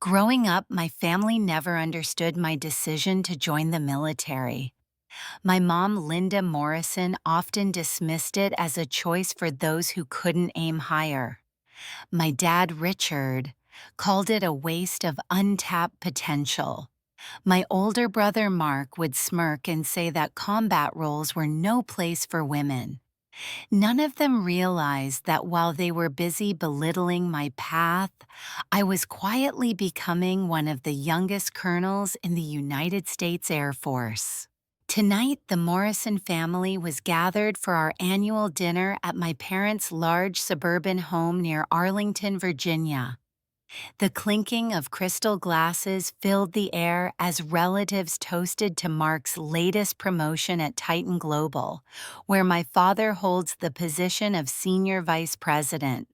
Growing up, my family never understood my decision to join the military. My mom, Linda Morrison, often dismissed it as a choice for those who couldn't aim higher. My dad, Richard, called it a waste of untapped potential. My older brother, Mark, would smirk and say that combat roles were no place for women. None of them realized that while they were busy belittling my path, I was quietly becoming one of the youngest colonels in the United States Air Force. Tonight, the Morrison family was gathered for our annual dinner at my parents' large suburban home near Arlington, Virginia. The clinking of crystal glasses filled the air as relatives toasted to Mark's latest promotion at Titan Global, where my father holds the position of senior vice president.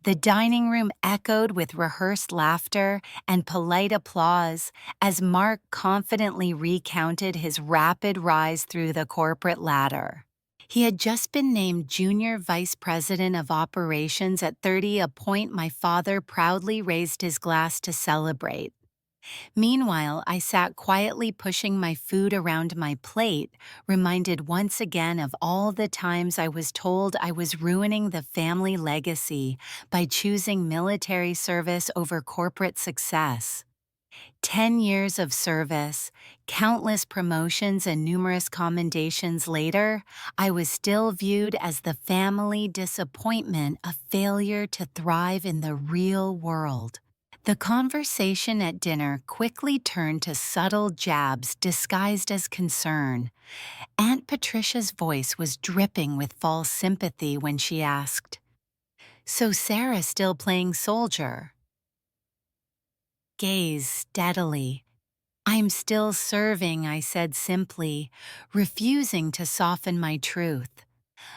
The dining room echoed with rehearsed laughter and polite applause as Mark confidently recounted his rapid rise through the corporate ladder. He had just been named Junior Vice President of Operations at 30, a point my father proudly raised his glass to celebrate. Meanwhile, I sat quietly pushing my food around my plate, reminded once again of all the times I was told I was ruining the family legacy by choosing military service over corporate success. 10 years of service, countless promotions, and numerous commendations later, I was still viewed as the family disappointment, a failure to thrive in the real world. The conversation at dinner quickly turned to subtle jabs disguised as concern. Aunt Patricia's voice was dripping with false sympathy when she asked, "So Sarah's still playing soldier?" Gaze steadily. "I'm still serving," I said simply, refusing to soften my truth.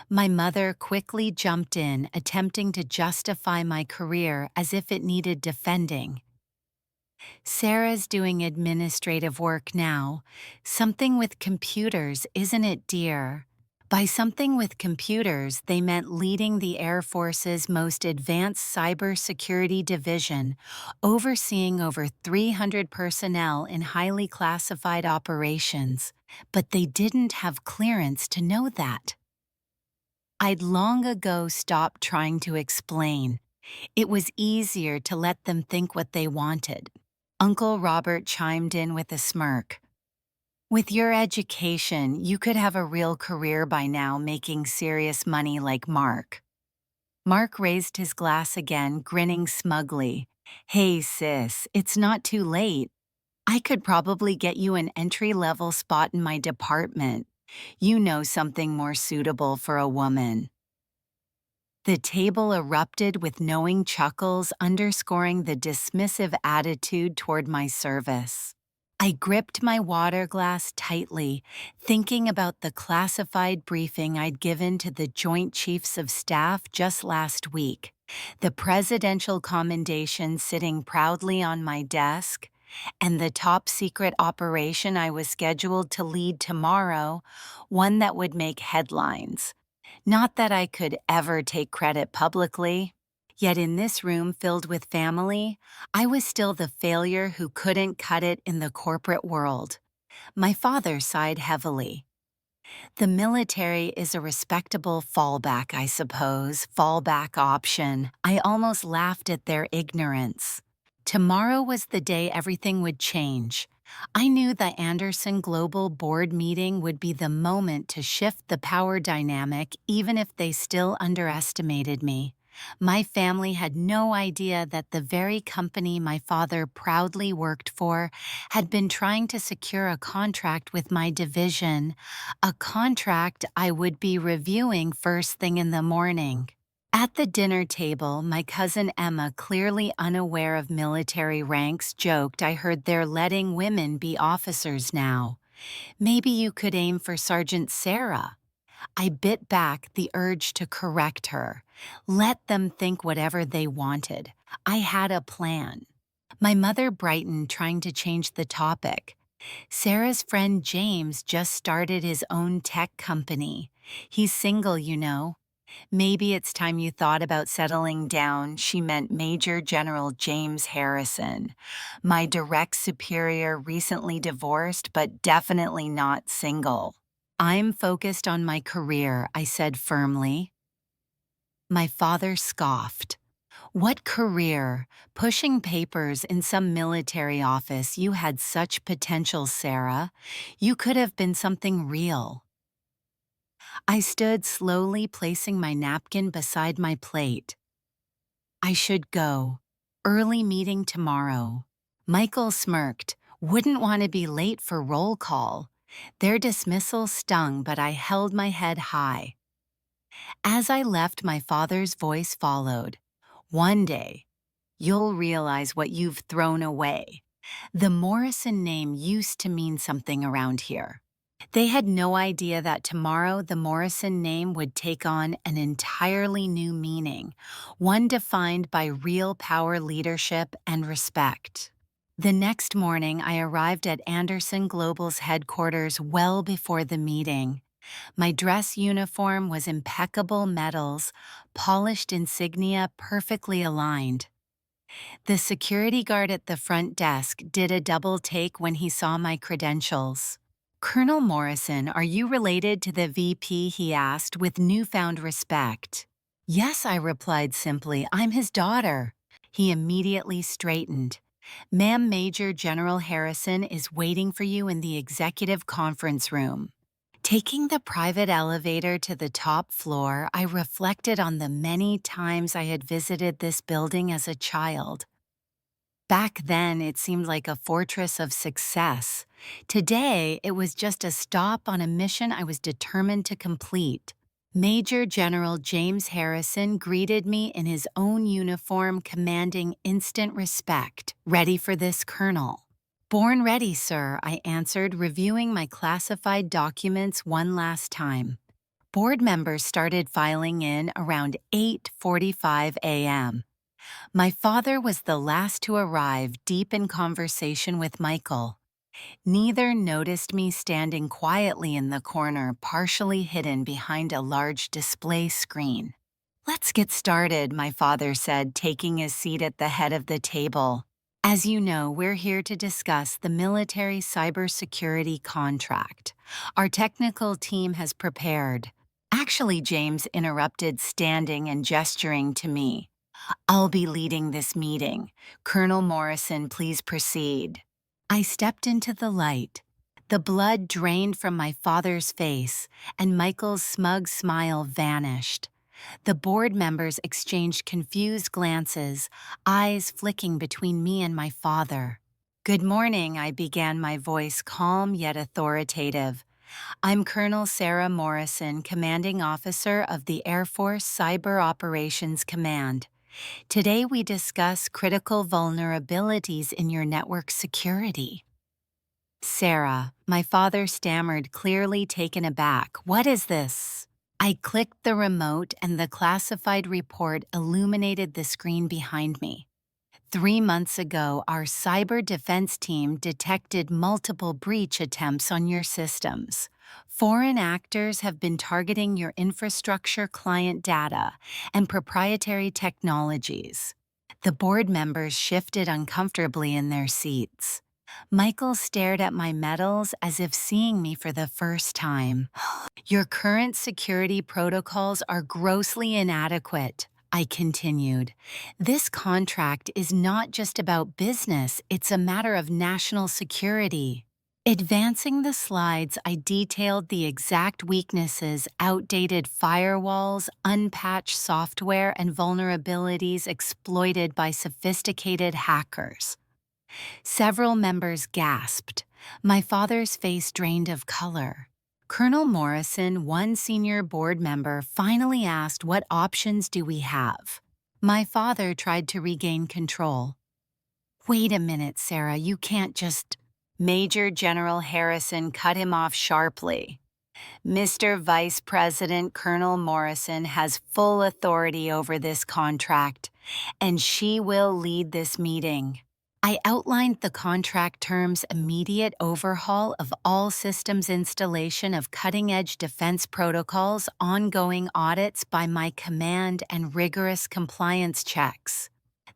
My mother quickly jumped in, attempting to justify my career as if it needed defending. "Sarah's doing administrative work now. Something with computers, isn't it, dear?" By something with computers, they meant leading the Air Force's most advanced cybersecurity division, overseeing over 300 personnel in highly classified operations. But they didn't have clearance to know that. I'd long ago stopped trying to explain. It was easier to let them think what they wanted. Uncle Robert chimed in with a smirk. "With your education, you could have a real career by now, making serious money like Mark." Mark raised his glass again, grinning smugly. "Hey sis, it's not too late. I could probably get you an entry-level spot in my department. You know, something more suitable for a woman." The table erupted with knowing chuckles, underscoring the dismissive attitude toward my service. I gripped my water glass tightly, thinking about the classified briefing I'd given to the Joint Chiefs of Staff just last week, the presidential commendation sitting proudly on my desk, and the top-secret operation I was scheduled to lead tomorrow, one that would make headlines. Not that I could ever take credit publicly. Yet in this room filled with family, I was still the failure who couldn't cut it in the corporate world. My father sighed heavily. "The military is a respectable fallback, I suppose, fallback option." I almost laughed at their ignorance. Tomorrow was the day everything would change. I knew the Anderson Global Board meeting would be the moment to shift the power dynamic, even if they still underestimated me. My family had no idea that the very company my father proudly worked for had been trying to secure a contract with my division, a contract I would be reviewing first thing in the morning. At the dinner table, my cousin Emma, clearly unaware of military ranks, joked, "I heard they're letting women be officers now. Maybe you could aim for Sergeant Sarah." I bit back the urge to correct her. Let them think whatever they wanted. I had a plan. My mother brightened, trying to change the topic. "Sarah's friend James just started his own tech company. He's single, you know. Maybe it's time you thought about settling down. She meant Major General James Harrison. My direct superior, recently divorced, but definitely not single. I'm focused on my career, I said firmly. My father scoffed. What career? Pushing papers in some military office. You had such potential, Sarah. You could have been something real. I stood slowly, placing my napkin beside my plate. I should go. Early meeting tomorrow. Michael smirked. Wouldn't want to be late for roll call. Their dismissal stung, but I held my head high. As I left, my father's voice followed. One day, you'll realize what you've thrown away. The Morrison name used to mean something around here. They had no idea that tomorrow the Morrison name would take on an entirely new meaning, one defined by real power, leadership, and respect. The next morning, I arrived at Anderson Global's headquarters well before the meeting. My dress uniform was impeccable metals, polished insignia perfectly aligned. The security guard at the front desk did a double take when he saw my credentials. Colonel Morrison, are you related to the VP? He asked with newfound respect. Yes, I replied simply, I'm his daughter. He immediately straightened. Ma'am, Major General Harrison is waiting for you in the executive conference room. Taking the private elevator to the top floor, I reflected on the many times I had visited this building as a child. Back then, it seemed like a fortress of success. Today, it was just a stop on a mission I was determined to complete. Major General James Harrison greeted me in his own uniform, commanding instant respect. Ready for this, Colonel? Born ready, sir, I answered, reviewing my classified documents one last time. Board members started filing in around 8:45 a.m. My father was the last to arrive, deep in conversation with Michael. Neither noticed me standing quietly in the corner, partially hidden behind a large display screen. Let's get started, my father said, taking his seat at the head of the table. As you know, we're here to discuss the military cybersecurity contract. Our technical team has prepared. Actually, James interrupted, standing and gesturing to me. I'll be leading this meeting. Colonel Morrison, please proceed. I stepped into the light. The blood drained from my father's face, and Michael's smug smile vanished. The board members exchanged confused glances, eyes flicking between me and my father. Good morning, I began, my voice calm yet authoritative. I'm Colonel Sarah Morrison, Commanding Officer of the Air Force Cyber Operations Command. Today we discuss critical vulnerabilities in your network security. Sarah, my father stammered, clearly taken aback. What is this? I clicked the remote and the classified report illuminated the screen behind me. 3 months ago, our cyber defense team detected multiple breach attempts on your systems. Foreign actors have been targeting your infrastructure, client data, and proprietary technologies. The board members shifted uncomfortably in their seats. Michael stared at my medals as if seeing me for the first time. Your current security protocols are grossly inadequate, I continued. This contract is not just about business, it's a matter of national security. Advancing the slides, I detailed the exact weaknesses, outdated firewalls, unpatched software, and vulnerabilities exploited by sophisticated hackers. Several members gasped. My father's face drained of color. Colonel Morrison, one senior board member, finally asked, what options do we have? My father tried to regain control. Wait a minute, Sarah, you can't just... Major General Harrison cut him off sharply. Mr. Vice President Colonel Morrison has full authority over this contract, and she will lead this meeting. I outlined the contract terms: immediate overhaul of all systems, installation of cutting-edge defense protocols, ongoing audits by my command, and rigorous compliance checks.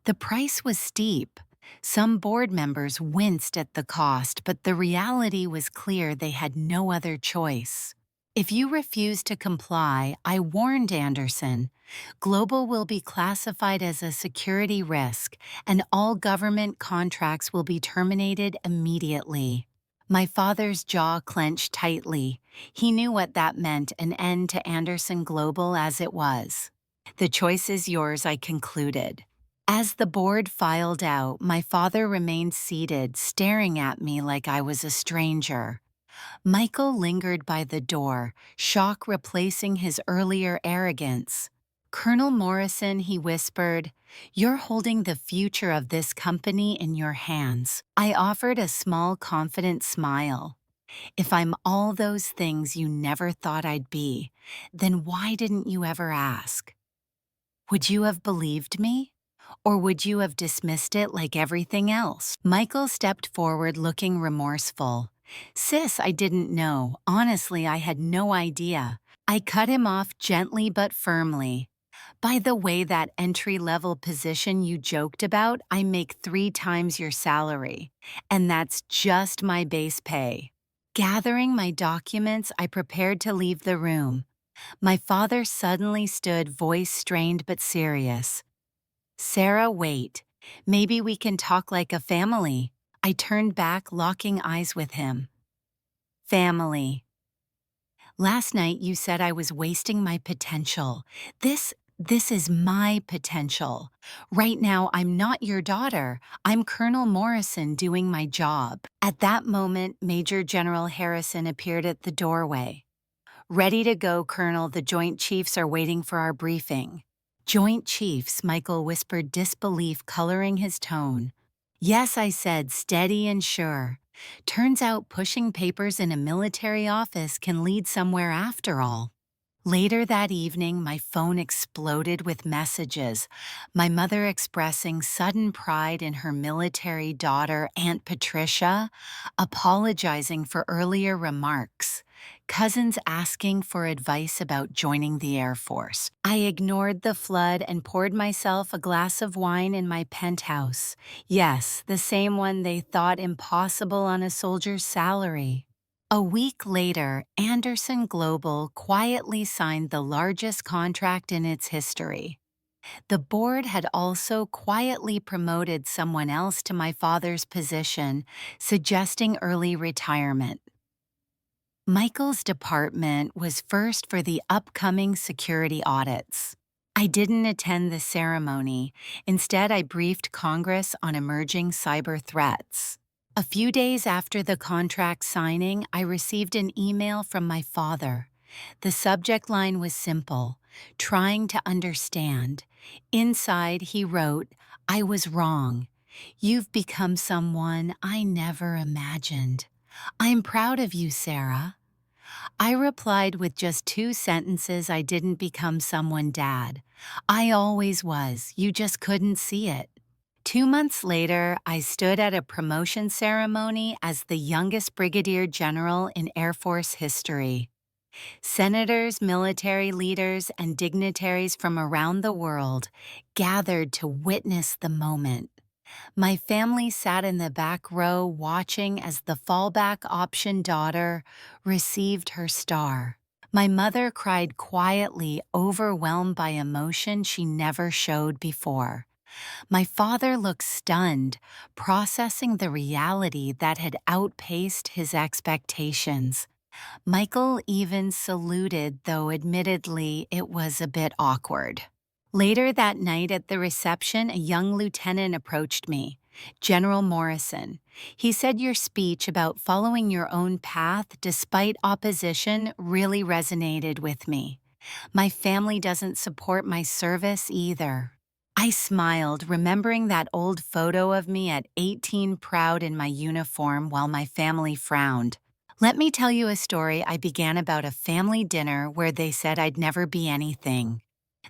The price was steep. Some board members winced at the cost, but the reality was clear: they had no other choice. If you refuse to comply, I warned Anderson, Global will be classified as a security risk, and all government contracts will be terminated immediately. My father's jaw clenched tightly. He knew what that meant: an end to Anderson Global as it was. The choice is yours, I concluded. As the board filed out, my father remained seated, staring at me like I was a stranger. Michael lingered by the door, shock replacing his earlier arrogance. "Colonel Morrison," he whispered, "you're holding the future of this company in your hands." I offered a small, confident smile. "If I'm all those things you never thought I'd be, then why didn't you ever ask? Would you have believed me? Or would you have dismissed it like everything else?" Michael stepped forward, looking remorseful. "Sis, I didn't know. Honestly, I had no idea." I cut him off gently but firmly. "By the way, that entry-level position you joked about, I make 3 times your salary. And that's just my base pay." Gathering my documents, I prepared to leave the room. My father suddenly stood, voice strained but serious. "Sarah, wait. Maybe we can talk like a family." I turned back, locking eyes with him. "Family. Last night you said I was wasting my potential. This is my potential. Right now I'm not your daughter. I'm Colonel Morrison doing my job." At that moment, Major General Harrison appeared at the doorway. "Ready to go, Colonel. The Joint Chiefs are waiting for our briefing." "Joint Chiefs," Michael whispered, disbelief coloring his tone. "Yes," I said, steady and sure. "Turns out pushing papers in a military office can lead somewhere after all." Later that evening, my phone exploded with messages. My mother expressing sudden pride in her military daughter, Aunt Patricia, apologizing for earlier remarks. Cousins asking for advice about joining the Air Force. I ignored the flood and poured myself a glass of wine in my penthouse. Yes, the same one they thought impossible on a soldier's salary. A week later, Anderson Global quietly signed the largest contract in its history. The board had also quietly promoted someone else to my father's position, suggesting early retirement. Michael's department was first for the upcoming security audits. I didn't attend the ceremony. Instead, I briefed Congress on emerging cyber threats. A few days after the contract signing, I received an email from my father. The subject line was simple: "Trying to understand." Inside, he wrote, "I was wrong. You've become someone I never imagined. I'm proud of you, Sarah." I replied with just 2 sentences: "I didn't become someone, Dad. I always was. You just couldn't see it." 2 months later, I stood at a promotion ceremony as the youngest brigadier general in Air Force history. Senators, military leaders, and dignitaries from around the world gathered to witness the moment. My family sat in the back row watching as the fallback option daughter received her star. My mother cried quietly, overwhelmed by emotion she never showed before. My father looked stunned, processing the reality that had outpaced his expectations. Michael even saluted, though admittedly it was a bit awkward. Later that night at the reception, a young lieutenant approached me. "General Morrison, he said your speech about following your own path despite opposition really resonated with me. My family doesn't support my service either." I smiled, remembering that old photo of me at 18, proud in my uniform, while my family frowned. "Let me tell you a story I began about a family dinner where they said I'd never be anything.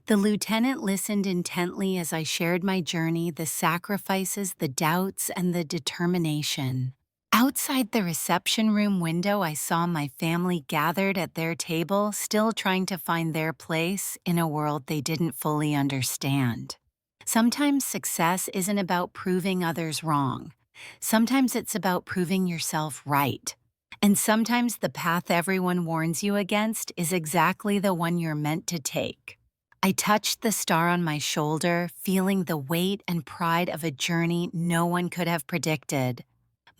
The lieutenant listened intently as I shared my journey, the sacrifices, the doubts, and the determination. Outside the reception room window, I saw my family gathered at their table, still trying to find their place in a world they didn't fully understand. Sometimes success isn't about proving others wrong. Sometimes it's about proving yourself right. And sometimes the path everyone warns you against is exactly the one you're meant to take. I touched the star on my shoulder, feeling the weight and pride of a journey no one could have predicted.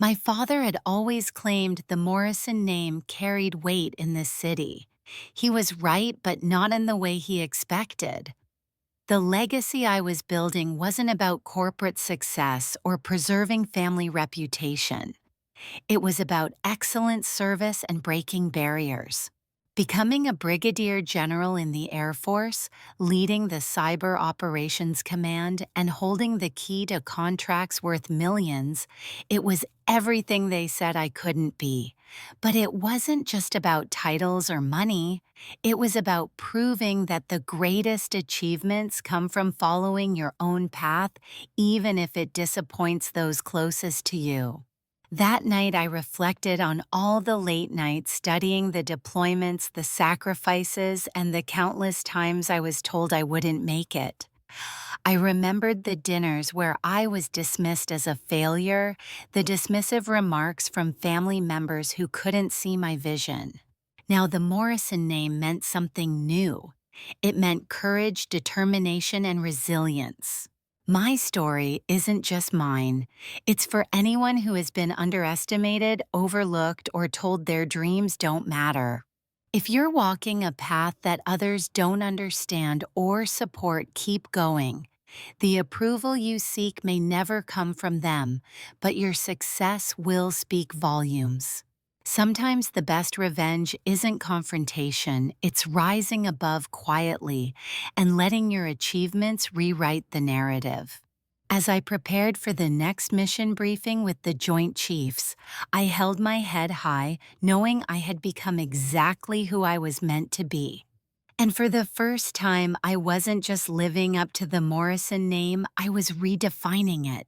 My father had always claimed the Morrison name carried weight in this city. He was right, but not in the way he expected. The legacy I was building wasn't about corporate success or preserving family reputation. It was about excellent service and breaking barriers. Becoming a brigadier general in the Air Force, leading the Cyber Operations Command, and holding the key to contracts worth millions, it was everything they said I couldn't be. But it wasn't just about titles or money. It was about proving that the greatest achievements come from following your own path, even if it disappoints those closest to you. That night, I reflected on all the late nights studying the deployments, the sacrifices, and the countless times I was told I wouldn't make it. I remembered the dinners where I was dismissed as a failure, the dismissive remarks from family members who couldn't see my vision. Now, the Morrison name meant something new. It meant courage, determination, and resilience. My story isn't just mine. It's for anyone who has been underestimated, overlooked, or told their dreams don't matter. If you're walking a path that others don't understand or support, keep going. The approval you seek may never come from them, but your success will speak volumes. Sometimes the best revenge isn't confrontation, it's rising above quietly and letting your achievements rewrite the narrative. As I prepared for the next mission briefing with the Joint Chiefs, I held my head high, knowing I had become exactly who I was meant to be. And for the first time, I wasn't just living up to the Morrison name, I was redefining it.